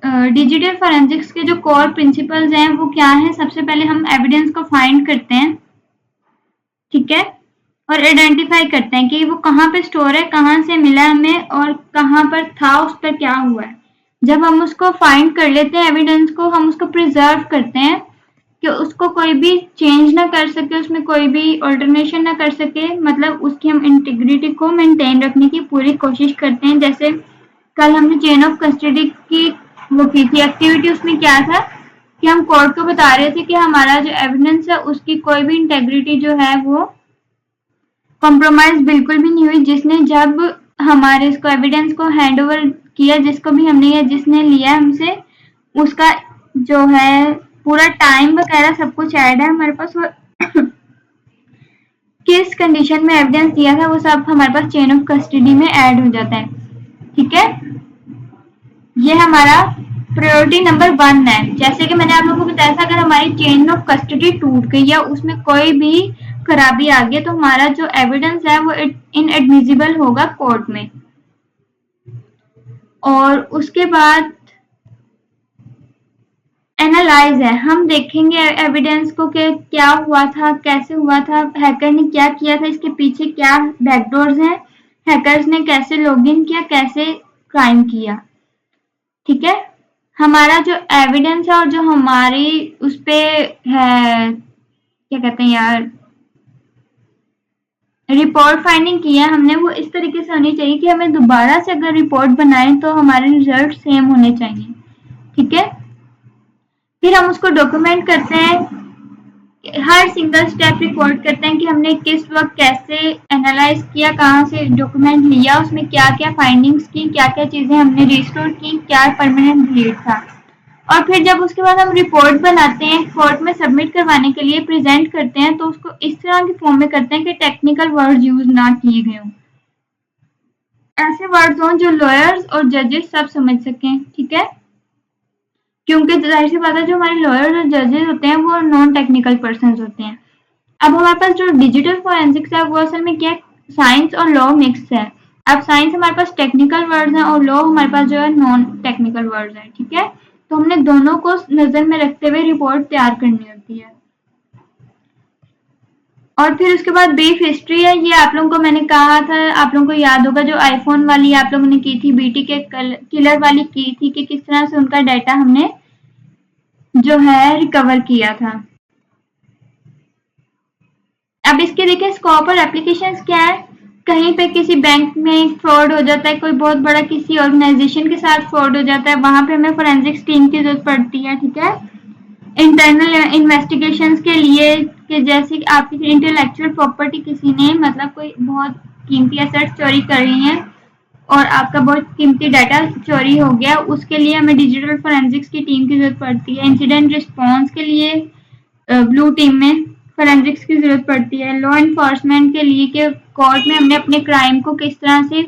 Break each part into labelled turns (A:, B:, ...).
A: Digital forensics के जो core principles हैं वो क्या है? सबसे पहले हम एविडेंस को फाइंड करते हैं, ठीक है, और आइडेंटिफाई करते हैं कि वो कहाँ पे स्टोर है, कहाँ से मिला हमें और कहाँ पर था, उस पर क्या हुआ है। जब हम उसको फाइंड कर लेते हैं एविडेंस को, हम उसको प्रिजर्व करते हैं कि उसको कोई भी चेंज ना कर सके, उसमें कोई भी ऑल्टरनेशन ना कर सके, मतलब उसकी हम इंटीग्रिटी को मेंटेन रखने की पूरी कोशिश करते हैं। जैसे कल हमने चेन ऑफ कस्टडी की वो की थी एक्टिविटी, उसमें क्या था कि हम कोर्ट को बता रहे थे कि हमारा जो एविडेंस है उसकी कोई भी इंटेग्रिटी जो है वो कॉम्प्रोमाइज बिल्कुल भी नहीं हुई। जिसने जब हमारे इसको एविडेंस को हैंड ओवर किया, जिसको भी हमने या जिसने लिया हमसे, उसका जो है पूरा टाइम वगैरह सब कुछ ऐड है हमारे पास, और किस कंडीशन में एविडेंस दिया था वो सब हमारे पास चेन ऑफ कस्टडी में ऐड हो जाता है, ठीक है। ये हमारा प्रायोरिटी नंबर 1 है। जैसे कि मैंने आप लोगों को बताया था, अगर हमारी चेन ऑफ कस्टडी टूट गई या उसमें कोई भी खराबी आ गई तो हमारा जो एविडेंस है वो इनएडमिसिबल होगा कोर्ट में। और उसके बाद एनालाइज है, हम देखेंगे एविडेंस को कि क्या हुआ था, कैसे हुआ था, हैकर ने क्या किया था, इसके पीछे क्या बैकडोर्स हैं, हैकर्स ने कैसे लॉगिन किया, कैसे क्राइम किया, ठीक है। हमारा जो एविडेंस है और जो हमारी उस पे है क्या कहते हैं यार, रिपोर्ट फाइंडिंग की है हमने, वो इस तरीके से होनी चाहिए कि हमें दोबारा से अगर रिपोर्ट बनाएं तो हमारे रिजल्ट सेम होने चाहिए, ठीक है। फिर हम उसको डॉक्यूमेंट करते हैं, हर सिंगल स्टेप रिकॉर्ड करते हैं कि हमने किस वक्त कैसे एनालाइज किया, कहाँ से डॉक्यूमेंट लिया, उसमें क्या क्या फाइंडिंग्स की, क्या क्या चीजें हमने रिस्टोर की, क्या परमानेंट डिलीट था। और फिर जब उसके बाद हम रिपोर्ट बनाते हैं, कोर्ट में सबमिट करवाने के लिए प्रेजेंट करते हैं, तो उसको इस तरह की फॉर्म में करते हैं कि टेक्निकल वर्ड्स यूज ना किए गए हों, ऐसे वर्ड्स हों जो लॉयर्स और जजेस सब समझ सकें, ठीक है। क्योंकि जाहिर सी बात है, जो हमारे लॉयर्स और जजेस होते हैं वो नॉन टेक्निकल पर्सन होते हैं। अब हमारे पास जो डिजिटल फॉरेंसिक्स है वो असल में क्या है, साइंस और लॉ मिक्स है। अब साइंस हमारे पास टेक्निकल वर्ड्स हैं और लॉ हमारे पास जो है नॉन टेक्निकल वर्ड्स हैं, ठीक है। तो हमने दोनों को नजर में रखते हुए रिपोर्ट तैयार करनी होती है। और फिर उसके बाद ब्रीफ हिस्ट्री है, ये आप लोगों को मैंने कहा था, आप लोगों को याद होगा जो आईफोन वाली आप लोगों ने की थी, बीटी के किलर वाली की थी, कि किस तरह से उनका डाटा हमने जो है रिकवर किया था। अब इसके देखिए स्कोप और एप्लीकेशंस क्या है। कहीं पे किसी बैंक में फ्रॉड हो जाता है, कोई बहुत बड़ा किसी ऑर्गेनाइजेशन के साथ फ्रॉड हो जाता है, वहां पे हमें फोरेंसिक्स टीम की जरूरत पड़ती है, ठीक है। इंटरनल इन्वेस्टिगेशंस के लिए कि जैसे आपकी इंटेलेक्चुअल प्रॉपर्टी किसी ने मतलब कोई बहुत कीमती एसेट चोरी कर रही है और आपका बहुत कीमती डाटा चोरी हो गया, उसके लिए हमें डिजिटल फोरेंसिक्स की टीम की जरूरत पड़ती है। इंसिडेंट रिस्पॉन्स के लिए ब्लू टीम में फोरेंसिक्स की जरूरत पड़ती है। लॉ एनफोर्समेंट के लिए कि कोर्ट में हमने अपने क्राइम को किस तरह से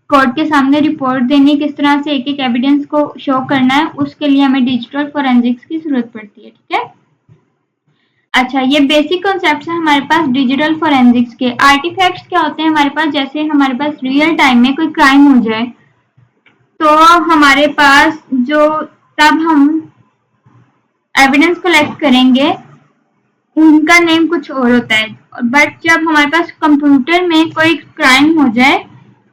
A: कोर्ट के सामने रिपोर्ट देनी, किस तरह से एक एक एविडेंस को शो करना है, उसके लिए हमें डिजिटल फोरेंसिक्स की जरूरत पड़ती है, ठीक है। अच्छा, ये बेसिक कॉन्सेप्ट्स हैं हमारे पास डिजिटल फोरेंसिक्स के। आर्टिफैक्ट्स क्या होते हैं हमारे पास, जैसे हमारे पास रियल टाइम में कोई क्राइम हो जाए तो हमारे पास जो तब हम एविडेंस कलेक्ट करेंगे उनका नेम कुछ और होता है, बट जब हमारे पास कंप्यूटर में कोई क्राइम हो जाए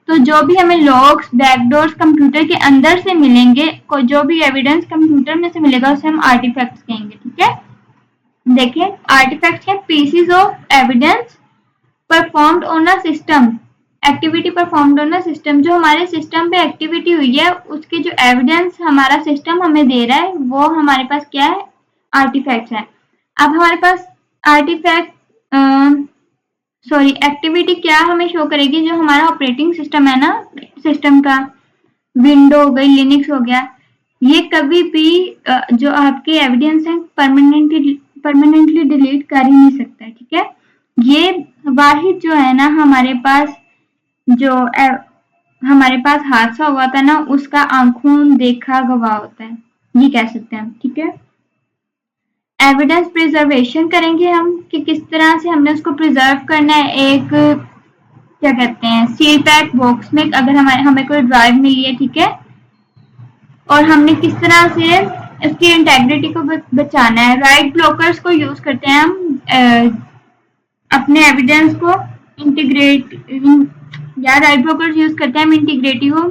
A: तो जो भी हमें लॉग्स बैकडोर्स कंप्यूटर के अंदर से मिलेंगे, जो भी एविडेंस कंप्यूटर में से मिलेगा उसे हम आर्टिफैक्ट्स कहेंगे, ठीक है। देखिए आर्टिफैक्ट्स हैं pieces of evidence performed on a system, activity performed on a system, जो हमारे सिस्टम पे एक्टिविटी हुई है उसके जो एविडेंस हमारा सिस्टम हमें दे रहा है वो हमारे पास क्या है, आर्टिफैक्ट्स है। अब हमारे पास आर्टिफैक्ट एक्टिविटी क्या हमें शो करेगी, जो हमारा ऑपरेटिंग सिस्टम है ना, सिस्टम का विंडो हो गई, लिनक्स हो गया, ये कभी भी जो आपके एविडेंस है परमानेंटली डिलीट कर ही नहीं सकता है, ठीक है। ये वाहिद जो है ना हमारे पास जो हमारे पास हादसा हुआ था ना उसका आंखों देखा गवाह होता है, ये कह सकते हैं हम, ठीक है। एविडेंस प्रिजर्वेशन करेंगे हम कि किस तरह से हमने उसको प्रिजर्व करना है, एक क्या कहते हैं सील पैक बॉक्स में, अगर हमें कोई ड्राइव मिली है, ठीक है। और हमने किस तरह से इसकी इंटेग्रिटी को बचाना है। राइट ब्लॉकर्स को यूज करते हैं हम अपने एविडेंस को इंटीग्रेट या राइट ब्लॉकर्स यूज करते हैं हम इंटीग्रिटी को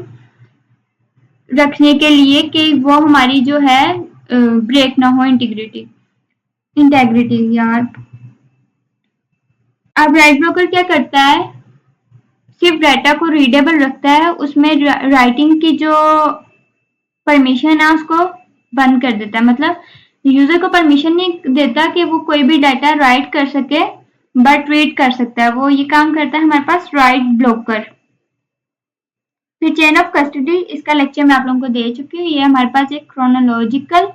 A: रखने के लिए कि वो हमारी जो है ब्रेक ना हो इंटेग्रिटी यार। अब राइट ब्लॉकर क्या करता है, सिर्फ डाटा को रीडेबल रखता है, उसमें राइटिंग की जो परमिशन है उसको बंद कर देता है। मतलब यूजर को परमिशन नहीं देता कि वो कोई भी डाटा राइट कर सके, बट रीड कर सकता है। वो ये काम करता है हमारे पास राइट ब्लॉकर। फिर चेन ऑफ कस्टडी, इसका लेक्चर मैं आप लोगों को दे चुकी हूँ। ये हमारे पास एक क्रोनोलॉजिकल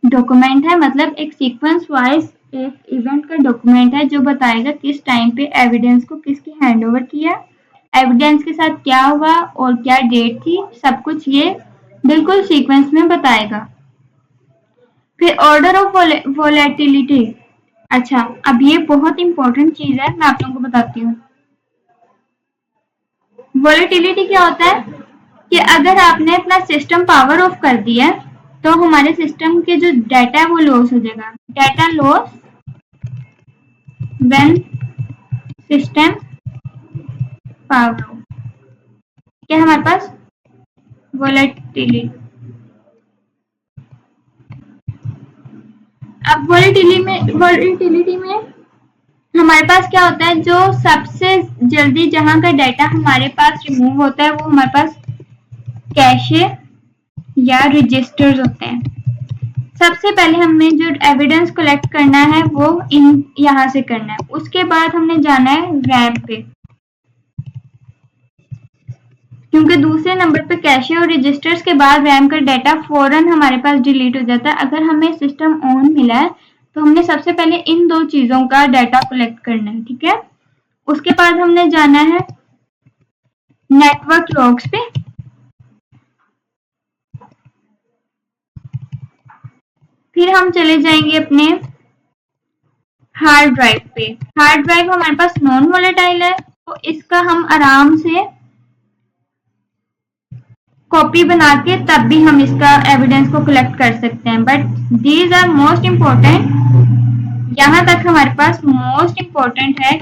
A: डॉक्यूमेंट है, मतलब एक सीक्वेंस वाइज एक इवेंट का डॉक्यूमेंट है जो बताएगा किस टाइम पे एविडेंस को किसकी हैंड ओवर किया, एविडेंस के साथ क्या हुआ और क्या डेट थी, सब कुछ ये बिल्कुल सीक्वेंस में बताएगा। फिर ऑर्डर ऑफ वोलेटिलिटी। अच्छा, अब ये बहुत इंपॉर्टेंट चीज है, मैं आप लोगों को बताती हूँ। वोलेटिलिटी क्या होता है कि अगर आपने अपना सिस्टम पावर ऑफ कर दिया तो हमारे सिस्टम के जो डाटा है वो लॉस हो जाएगा। Data loss when system power of, क्या हमारे पास वोलेटिलिटी। अब वोलेटिलिटी में हमारे पास क्या होता है, जो सबसे जल्दी जहां का डाटा हमारे पास रिमूव होता है वो हमारे पास कैशे या रजिस्टर्स होते हैं। सबसे पहले हमने जो एविडेंस कलेक्ट करना है वो यहाँ से करना है, उसके बाद हमने जाना है रैम पे, क्योंकि दूसरे नंबर पे कैशे और रजिस्टर्स के बाद रैम का डाटा फौरन हमारे पास डिलीट हो जाता है। अगर हमें सिस्टम ऑन मिला है तो हमने सबसे पहले इन दो चीजों का डाटा कलेक्ट करना है, ठीक है। उसके बाद हमने जाना है नेटवर्क लॉग्स पे, फिर हम चले जाएंगे अपने हार्ड ड्राइव पे। हार्ड ड्राइव हमारे पास नॉन वोलेटाइल है तो इसका हम आराम से कॉपी बना के तब भी हम इसका एविडेंस को कलेक्ट कर सकते हैं। But these are most important, यहां तक हमारे पास मोस्ट इम्पोर्टेंट है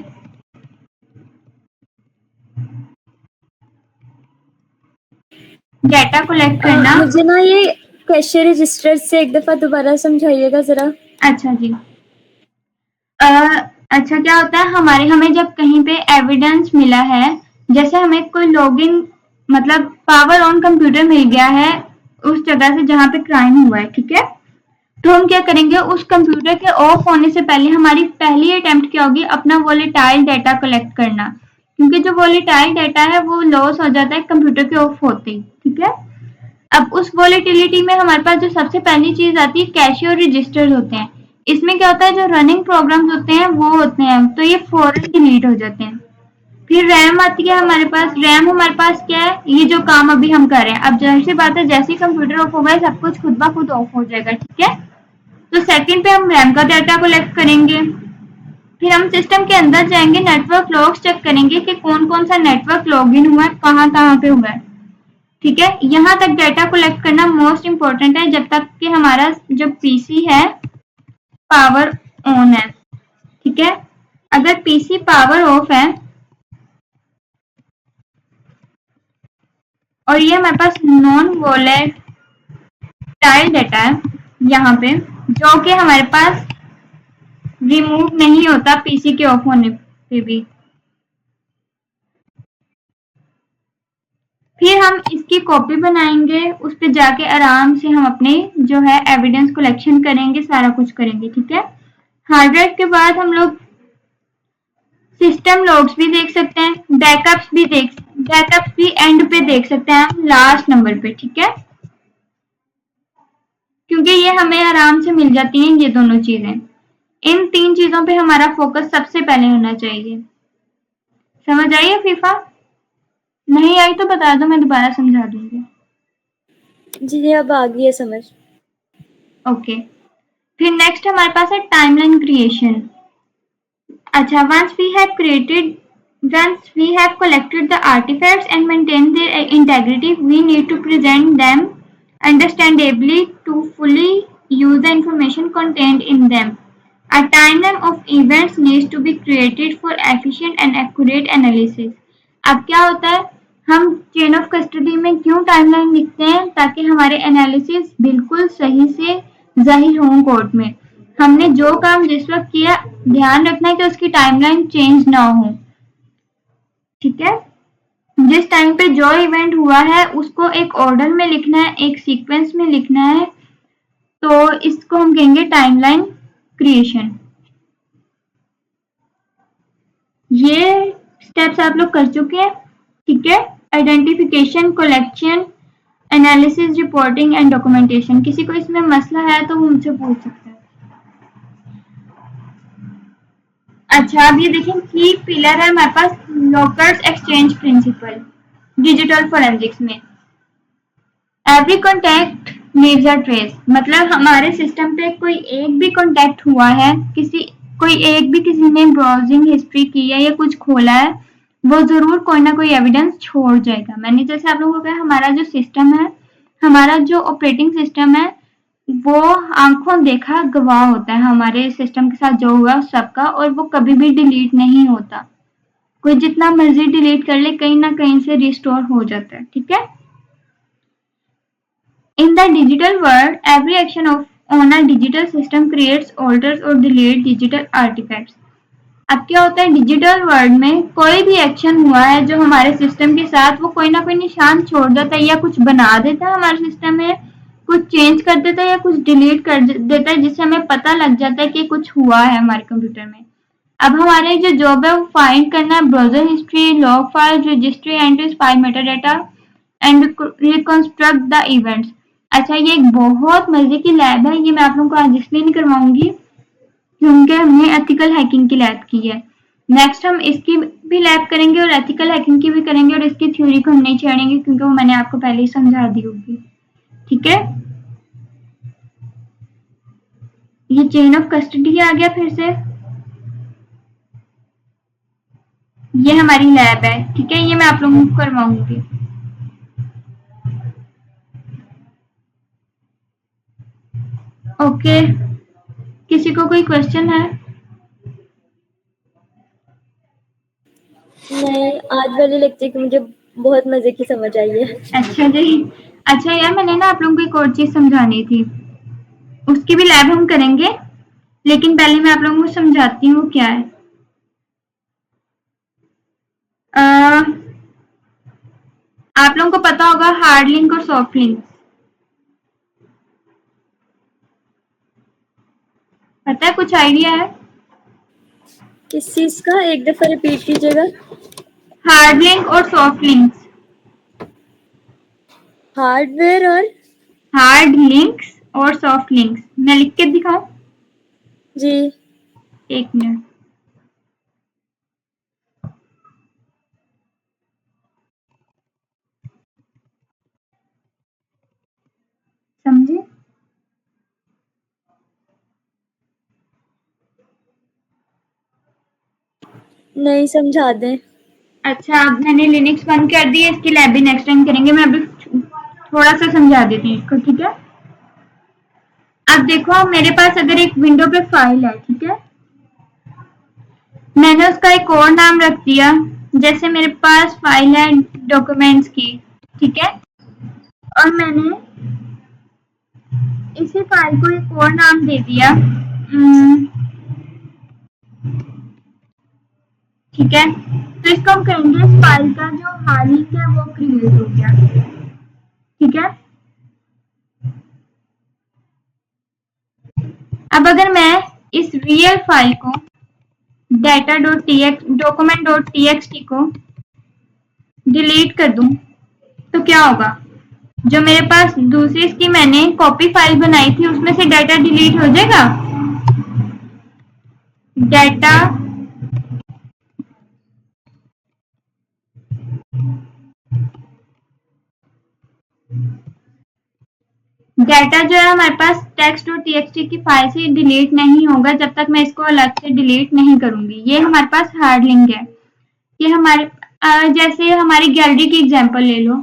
A: डाटा कलेक्ट करना।
B: मुझे ना ये कैशे रजिस्टर से एक दफा दोबारा समझाइएगा जरा।
A: अच्छा जी। अच्छा, क्या होता है हमें जब कहीं पे एविडेंस मिला है, जैसे हमें कोई लॉगिन मतलब पावर ऑन कंप्यूटर मिल गया है उस जगह से जहां पे क्राइम हुआ है, ठीक है, तो हम क्या करेंगे, उस कंप्यूटर के ऑफ होने से पहले हमारी पहली अटेम्प्ट क्या होगी, अपना वोलेटाइल डाटा कलेक्ट करना, क्योंकि जो वोलेटाइल डाटा है वो लॉस हो जाता है कंप्यूटर के ऑफ होते ही, ठीक है। अब उस वोलेटिलिटी में हमारे पास जो सबसे पहली चीज आती है कैशे और रजिस्टर्स होते हैं। इसमें क्या होता है, जो रनिंग प्रोग्राम्स होते हैं वो होते हैं तो ये फौरन डिलीट हो जाते हैं। फिर रैम आती है हमारे पास। रैम हमारे पास क्या है, ये जो काम अभी हम कर रहे हैं। अब जाहिर सी बात है जैसे ही कंप्यूटर ऑफ होगा सब कुछ खुद ब खुद ऑफ हो जाएगा, ठीक है। तो सेकंड पे हम रैम का डाटा कलेक्ट करेंगे। फिर हम सिस्टम के अंदर जाएंगे, नेटवर्क लॉग्स चेक करेंगे कि कौन कौन सा नेटवर्क लॉगिन हुआ है, कहाँ कहाँ पे हुआ है, ठीक है। यहाँ तक डाटा कलेक्ट करना मोस्ट इम्पोर्टेंट है जब तक कि हमारा जो पीसी है पावर ऑन है, ठीक है। अगर पीसी पावर ऑफ है और ये हमारे पास नॉन वोलेटाइल डाटा है यहाँ पे, जो कि हमारे पास रिमूव नहीं होता पीसी के ऑफ होने पे भी, फिर हम इसकी कॉपी बनाएंगे, उस पर जाके आराम से हम अपने जो है एविडेंस कलेक्शन करेंगे, सारा कुछ करेंगे, ठीक है। हार्ड ड्राइव के बाद हम लोग सिस्टम लॉग्स भी देख सकते हैं, बैकअप्स भी एंड पे देख सकते हैं हम लास्ट नंबर पे, ठीक है, क्योंकि ये हमें आराम से मिल जाती हैं ये दोनों चीजें। इन तीन चीजों पे हमारा फोकस सबसे पहले होना चाहिए। समझ आई है फीफा? नहीं आई तो बता दो, मैं दोबारा समझा दूंगी।
B: जी अब आ गई है समझ।
A: ओके, फिर नेक्स्ट हमारे पास है टाइमलाइन क्रिएशन। अच्छा, once we have collected the artifacts and maintained their integrity, we need to present them understandably to fully use the information contained in them. A timeline of events needs to be created for efficient and accurate analysis. अब क्या होता है, हम chain of custody में क्यों timeline लिखते हैं, ताकि हमारे एनालिसिस बिल्कुल सही से जाहिर हों कोर्ट में। हमने जो काम जिस वक्त किया, ध्यान रखना है कि उसकी टाइमलाइन चेंज ना हो। ठीक है, जिस टाइम पे जो इवेंट हुआ है उसको एक ऑर्डर में लिखना है, एक सीक्वेंस में लिखना है, तो इसको हम कहेंगे टाइमलाइन क्रिएशन। ये स्टेप्स आप लोग कर चुके हैं। ठीक है, identification, collection, analysis, reporting and documentation. किसी को इसमें मसला है तो वो मुझसे पूछ सकते हैं। अच्छा, अब ये देखें, की पिलर है हमारे पास lockers exchange principle digital forensics में। Every contact leaves a trace, मतलब हमारे सिस्टम पे कोई एक भी कॉन्टैक्ट हुआ है, किसी ने ब्राउजिंग हिस्ट्री की है या कुछ खोला है, वो जरूर कोई ना कोई एविडेंस छोड़ जाएगा। मैंने जैसे आप लोगों को कहा, हमारा जो सिस्टम है, हमारा जो ऑपरेटिंग सिस्टम है, वो आंखों देखा गवाह होता है हमारे सिस्टम के साथ जो हुआ सबका, और वो कभी भी डिलीट नहीं होता। कोई जितना मर्जी डिलीट कर ले, कहीं ना कहीं से रिस्टोर हो जाता है। ठीक है, in the digital world, every action on a digital system creates, alters or deletes digital artifacts. अब क्या होता है, डिजिटल वर्ल्ड में कोई भी एक्शन हुआ है जो हमारे सिस्टम के साथ, वो कोई ना कोई निशान छोड़ देता है, या कुछ बना देता है हमारे सिस्टम में, कुछ चेंज कर देता है या कुछ डिलीट कर देता है, जिससे हमें पता लग जाता है कि कुछ हुआ है हमारे कंप्यूटर में। अब हमारे जो जॉब है वो फाइंड करना है browser history, log file, registry entries, file Meta data and reconstruct the events. अच्छा, ये एक बहुत मजे की लैब है, ये मैं आप लोगों को आज इसलिए नहीं करवाऊंगी क्योंकि हमने एथिकल हैकिंग की लैब की है। नेक्स्ट हम इसकी भी लैब करेंगे और एथिकल हैकिंग की भी करेंगे, और इसकी थ्योरी को हम नहीं छेड़ेंगे क्योंकि वो मैंने आपको पहले ही समझा दी होगी। ठीक है, ये चेन ऑफ कस्टडी आ गया फिर से। ये हमारी लैब है। ठीक है, ये मैं आप लोगों को करवाऊंगी। ओके, किसी को कोई क्वेश्चन है?
B: नहीं, आज वाले लेक्चर की मुझे बहुत मजे की समझ आई है।
A: अच्छा जी, अच्छा यार, मैंने ना आप लोगों को एक और चीज समझानी थी, उसकी भी लैब हम करेंगे, लेकिन पहले मैं आप लोगों को समझाती हूँ क्या है। आप लोगों को पता होगा हार्ड लिंक और सॉफ्ट लिंक, पता है, कुछ आइडिया है?
B: किस चीज का, एक दफा रिपीट कीजिएगा।
A: हार्ड लिंक और सॉफ्ट लिंक्स।
B: हार्डवेयर और
A: हार्ड लिंक्स और सॉफ्ट लिंक्स, मैं लिख के दिखाऊं?
B: जी,
A: एक मिनट। समझे?
B: नहीं, समझा दें।
A: अच्छा, अब मैंने लिनक्स बंद कर दी है, इसकी लैब भी नेक्स्ट टाइम करेंगे। मैं अभी थोड़ा सा समझा देती हूँ इसको। ठीक है, अब देखो, मेरे पास अगर एक विंडो पे फाइल है, ठीक है, मैंने उसका एक और नाम रख दिया, जैसे मेरे पास फाइल है डॉक्यूमेंट्स की। ठीक है, और मैंने इसी फाइल को एक और नाम दे दिया। ठीक है, तो इसको हम कहेंगे इस फाइल का जो हार्ड लिंक है वो क्रिएट हो गया। ठीक है, अब अगर मैं इस रियल फाइल को document.txt को डिलीट कर दूं तो क्या होगा? जो मेरे पास दूसरी इसकी मैंने कॉपी फाइल बनाई थी उसमें से डाटा डिलीट हो जाएगा। डाटा डाटा जो है हमारे पास text.txt की फाइल से डिलीट नहीं होगा जब तक मैं इसको अलग से डिलीट नहीं करूंगी। ये हमारे पास हार्ड लिंक है। ये हमारे जैसे हमारी गैलरी की एग्जांपल ले लो।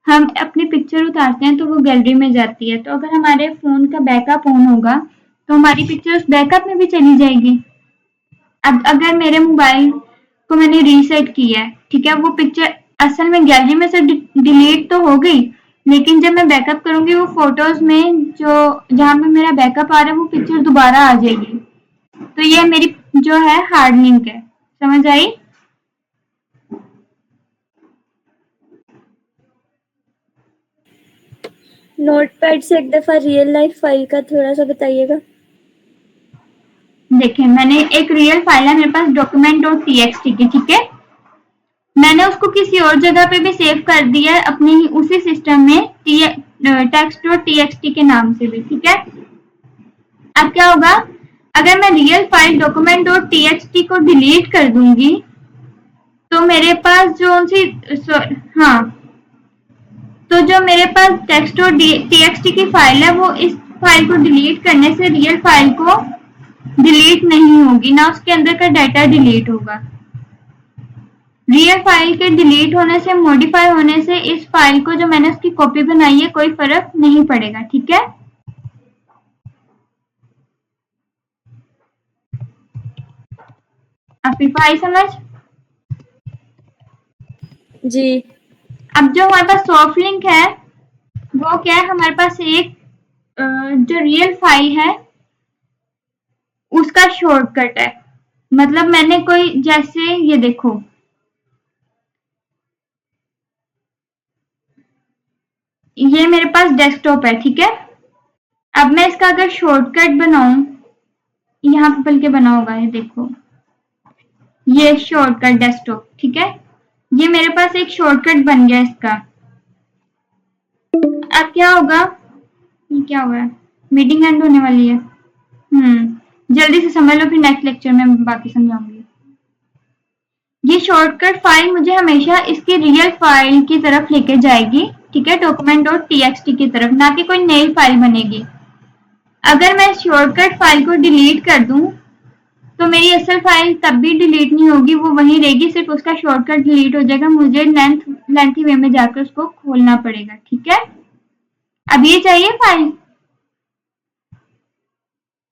A: हम अपनी पिक्चर उतारते हैं तो वो गैलरी में जाती है। तो अगर हमारे फ़ोन का बैकअप ऑन होगा तो हमारी पिक्चर उस बैकअप में भी चली जाएगी। अब अगर मेरे मोबाइल को मैंने रीसेट किया है, ठीक है, वो पिक्चर असल में गैलरी में से डिलीट तो हो गई, लेकिन जब मैं बैकअप करूंगी वो फोटोज में जो जहाँ पे मेरा बैकअप आ रहा है वो पिक्चर दोबारा आ जाएगी। तो ये मेरी जो है हार्ड लिंक है। समझ आई?
B: नोटपैड से एक दफा रियल लाइफ फाइल का थोड़ा सा बताइएगा।
A: देखिए, मैंने एक रियल फाइल है मेरे पास document.txt की, ठीक है। मैंने उसको किसी और जगह पे भी सेव कर दिया है अपनी ही उसी सिस्टम में text.txt के नाम से भी, ठीक है। अब क्या होगा, अगर मैं रियल फाइल document.txt को डिलीट कर दूंगी तो मेरे पास जो सी हाँ, तो जो मेरे पास टेक्स्ट.txt की फाइल है वो इस फाइल को डिलीट करने से रियल फाइल को डिलीट नहीं होगी, ना उसके अंदर का डाटा डिलीट होगा। रियल फाइल के डिलीट होने से, मॉडिफाई होने से इस फाइल को जो मैंने उसकी कॉपी बनाई है कोई फर्क नहीं पड़ेगा, ठीक है। आफिफा आई समझ?
B: जी।
A: अब जो हमारे पास सॉफ्ट लिंक है वो क्या है, हमारे पास एक जो रियल फाइल है उसका शॉर्टकट है। मतलब मैंने कोई, जैसे ये देखो, ये मेरे पास डेस्कटॉप है, ठीक है। अब मैं इसका अगर शॉर्टकट बनाऊं, यहाँ पे बल्कि बना होगा, ये देखो, ये शॉर्टकट डेस्कटॉप, ठीक है। ये मेरे पास एक शॉर्टकट बन गया इसका। अब क्या होगा, ये क्या हुआ है, मीटिंग एंड होने वाली है। जल्दी से समझ लो, फिर नेक्स्ट लेक्चर में बाकी समझाऊंगी। ये शॉर्टकट फाइल मुझे हमेशा इसकी रियल फाइल की तरफ लेके जाएगी, ठीक है, document.txt की तरफ, ना कि कोई नई फाइल बनेगी। अगर मैं शॉर्टकट फाइल को डिलीट कर दूं तो मेरी असल फाइल तब भी डिलीट नहीं होगी, वो वहीं रहेगी, सिर्फ उसका शॉर्टकट डिलीट हो जाएगा, मुझे लेंथी वे में जाकर उसको खोलना पड़ेगा, ठीक है। अब ये चाहिए फाइल?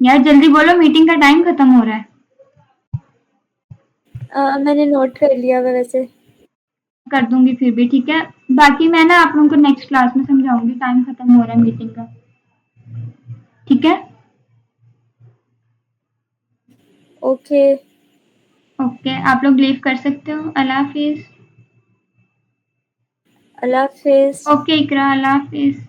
A: यार जल्दी बोलो, मीटिंग का टाइम खत्म हो रहा है।
B: मैंने नोट कर लिया हुआ वैसे।
A: कर दूंगी फिर भी, ठीक है। बाकी मैं ना आप लोगों को नेक्स्ट क्लास में समझाऊंगी, टाइम खत्म हो रहा है मीटिंग का, ठीक है।
B: ओके।
A: ओके, आप लोग लीव कर सकते हो। अल्लाह हाफिज।
B: अल्लाह हाफिज।
A: ओके इकरा, अल्लाह हाफिज।